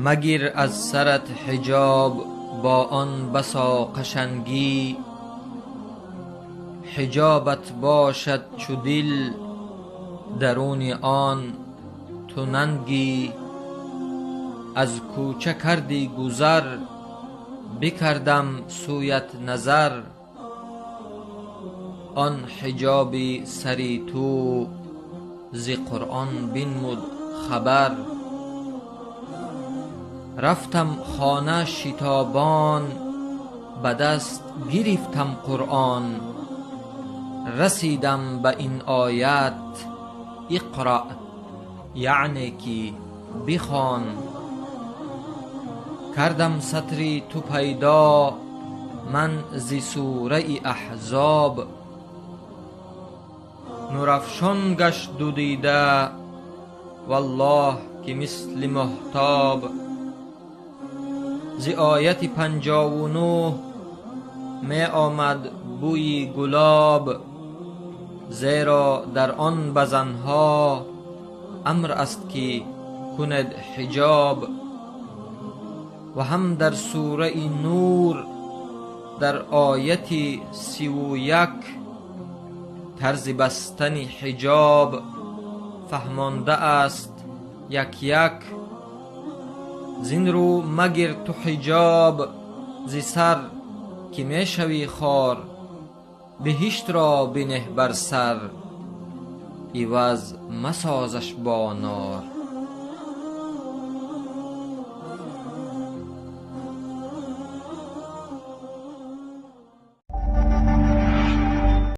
مگیر از سرت حجاب با آن بسا قشنگی، حجابت باشد چو دل درون آن تو ننگی. از کوچه کردی گذر بکردم سویت نظر، آن حجاب سری تو ز قرآن بنمود خبر. رفتم خانه شتابان به دست گرفتم قرآن، رسیدم به این آیت اقرأ یعنی که بخوان. کردم سطری تو پیدا من ز سوره احزاب، نورافشان گشت دو دیده والله که مثل مهتاب. ز آیت 59 می آمد بوی گلاب، زیرا در آن به زنها امر است که کند حجاب. و هم در سوره نور در آیت 31 طرز بستن حجاب فهمانده است یک یک. زین رو مگیر تو حجاب ز سر که می شوی خوار، بهشت را بنه بر سر عوض مسازش با نار.